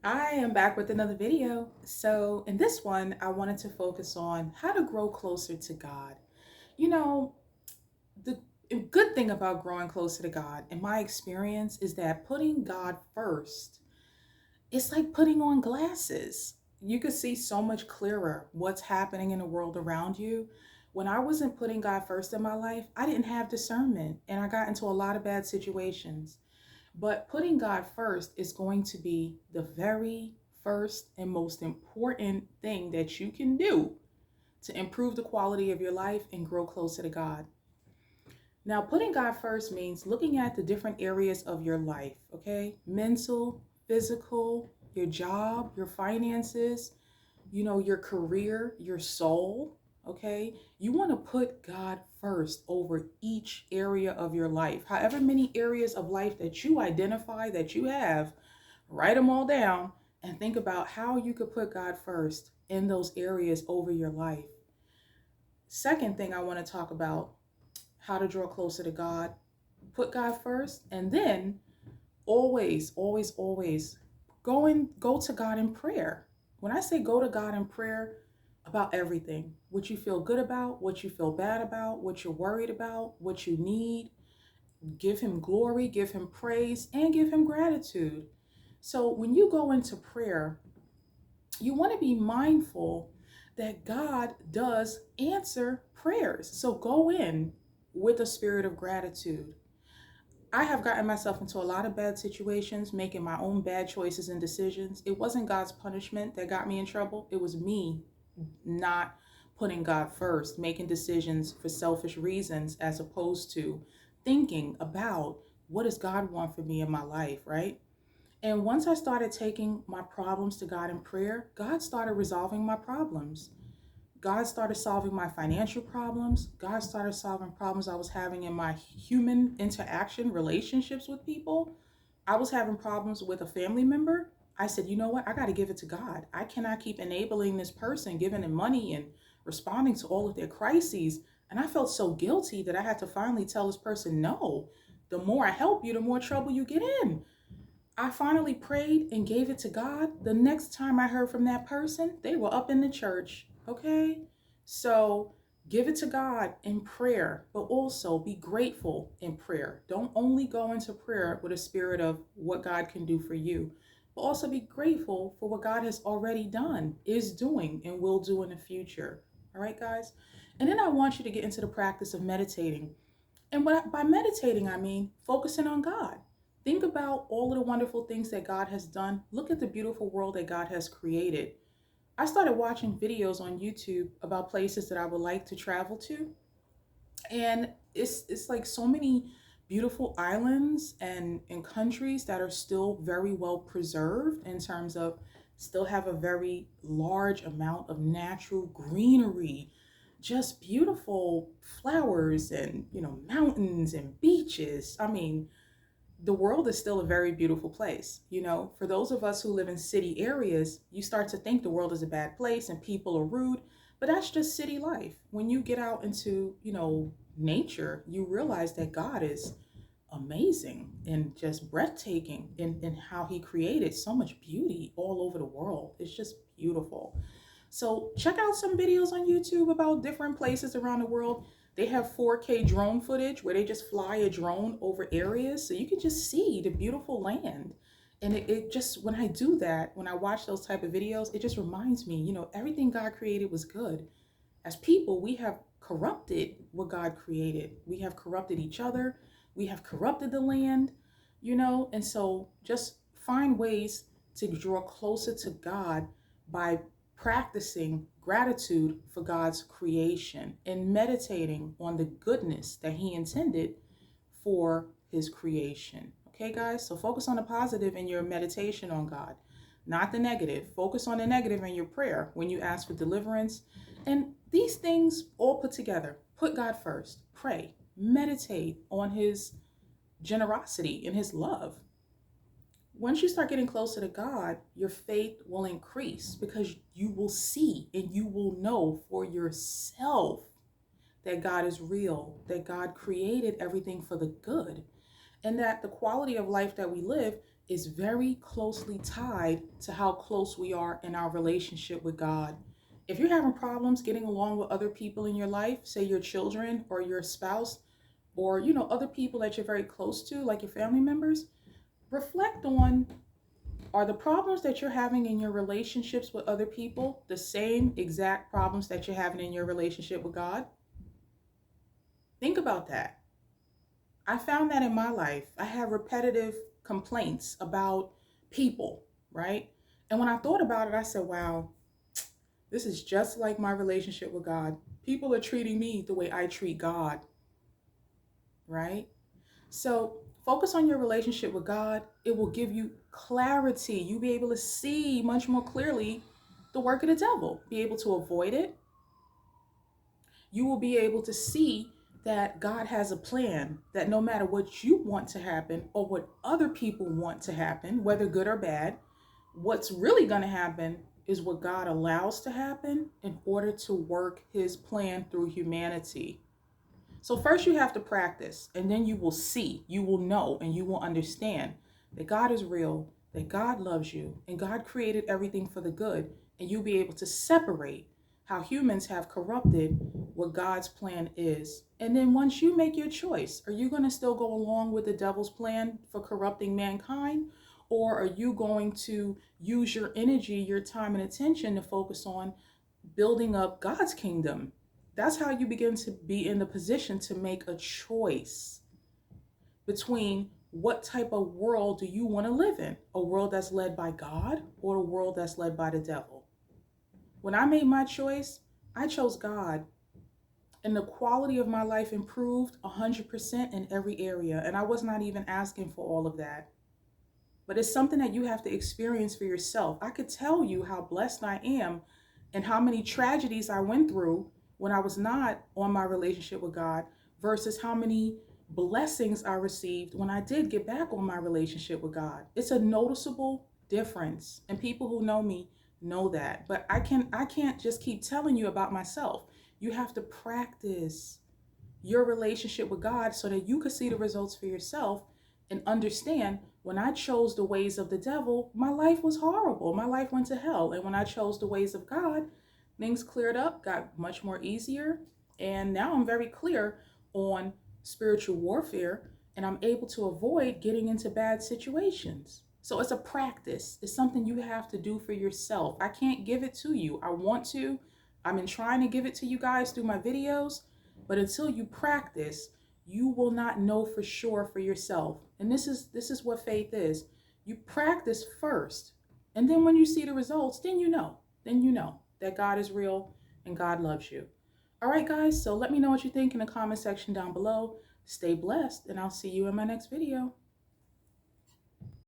I am back with another video. So, in this one, I wanted to focus on how to grow closer to God. You know, the good thing about growing closer to God, in my experience, is that putting God first, it's like putting on glasses. You can see so much clearer what's happening in the world around you. When I wasn't putting God first in my life, I didn't have discernment and I got into a lot of bad situations. But putting God first is going to be the very first and most important thing that you can do to improve the quality of your life and grow closer to God. Now, putting God first means looking at the different areas of your life, okay? Mental, physical, your job, your finances, your career, your soul, okay? You want to put God first over each area of your life. However many areas of life that you identify that you have, write them all down and think about how you could put God first in those areas over your life. Second thing I want to talk about, how to draw closer to God. Put God first, and then always go to God in prayer. When I say go to God in prayer about everything, what you feel good about, what you feel bad about, what you're worried about, what you need, give him glory, give him praise, and give him gratitude. So when you go into prayer, you want to be mindful that God does answer prayers. So go in with a spirit of gratitude. I have gotten myself into a lot of bad situations, making my own bad choices and decisions. It wasn't God's punishment that got me in trouble. It was me not putting God first, making decisions for selfish reasons as opposed to thinking about what does God want for me in my life, right? And once I started taking my problems to God in prayer, God started resolving my problems. God started solving my financial problems. God started solving problems I was having in my human interaction relationships with people. I was having problems with a family member. I said, you know what? I got to give it to God. I cannot keep enabling this person, giving them money and responding to all of their crises. And I felt so guilty that I had to finally tell this person, no, the more I help you, the more trouble you get in. I finally prayed and gave it to God. The next time I heard from that person, they were up in the church. Okay? So give it to God in prayer, but also be grateful in prayer. Don't only go into prayer with a spirit of what God can do for you, but also be grateful for what God has already done, is doing, and will do in the future. All right, guys? And then I want you to get into the practice of meditating. And by meditating, I mean focusing on God. Think about all of the wonderful things that God has done. Look at the beautiful world that God has created. I started watching videos on YouTube about places that I would like to travel to. And it's like so many beautiful islands and countries that are still very well preserved in terms of still have a very large amount of natural greenery, just beautiful flowers and mountains and beaches. I mean, the world is still a very beautiful place. For those of us who live in city areas, you start to think the world is a bad place and people are rude, but that's just city life. When you get out into, nature, you realize that God is amazing and just breathtaking in how he created so much beauty all over the world. It's just beautiful. So check out some videos on YouTube about different places around the world. They have 4K drone footage where they just fly a drone over areas so you can just see the beautiful land. And it just, when I do that, when I watch those type of videos, it just reminds me, everything God created was good. As people, we have corrupted what God created. We have corrupted each other. We have corrupted the land, and so just find ways to draw closer to God by practicing gratitude for God's creation and meditating on the goodness that he intended for his creation. Okay, guys? So focus on the positive in your meditation on God, not the negative. Focus on the negative in your prayer when you ask for deliverance. And these things all put together. Put God first. Pray. Meditate on his generosity and his love. Once you start getting closer to God, your faith will increase because you will see and you will know for yourself that God is real, that God created everything for the good, and that the quality of life that we live is very closely tied to how close we are in our relationship with God. If you're having problems getting along with other people in your life, say your children or your spouse, or other people that you're very close to, like your family members, reflect on, are the problems that you're having in your relationships with other people the same exact problems that you're having in your relationship with God? Think about that. I found that in my life. I had repetitive complaints about people, right? And when I thought about it, I said, wow, this is just like my relationship with God. People are treating me the way I treat God, right? So focus on your relationship with God. It will give you clarity. You'll be able to see much more clearly the work of the devil, be able to avoid it. You will be able to see that God has a plan, that no matter what you want to happen or what other people want to happen, whether good or bad, what's really going to happen is what God allows to happen in order to work his plan through humanity. So first you have to practice, and then you will see, you will know, and you will understand that God is real, that God loves you, and God created everything for the good, and you'll be able to separate how humans have corrupted what God's plan is. And then once you make your choice, are you going to still go along with the devil's plan for corrupting mankind? Or are you going to use your energy, your time, and attention to focus on building up God's kingdom? That's how you begin to be in the position to make a choice between what type of world do you want to live in? A world that's led by God or a world that's led by the devil? When I made my choice, I chose God, and the quality of my life improved 100% in every area. And I was not even asking for all of that. But it's something that you have to experience for yourself. I could tell you how blessed I am and how many tragedies I went through when I was not on my relationship with God versus how many blessings I received when I did get back on my relationship with God. It's a noticeable difference, and people who know me know that. But I can't just keep telling you about myself. You have to practice your relationship with God so that you can see the results for yourself and understand, when I chose the ways of the devil, my life was horrible. My life went to hell. And when I chose the ways of God, things cleared up, got much more easier. And now I'm very clear on spiritual warfare, and I'm able to avoid getting into bad situations. So it's a practice. It's something you have to do for yourself. I can't give it to you. I want to. I've been trying to give it to you guys through my videos, but until you practice, you will not know for sure for yourself. And this is what faith is. You practice first, and then when you see the results, then you know. Then you know that God is real and God loves you. All right, guys, so let me know what you think in the comment section down below. Stay blessed, and I'll see you in my next video.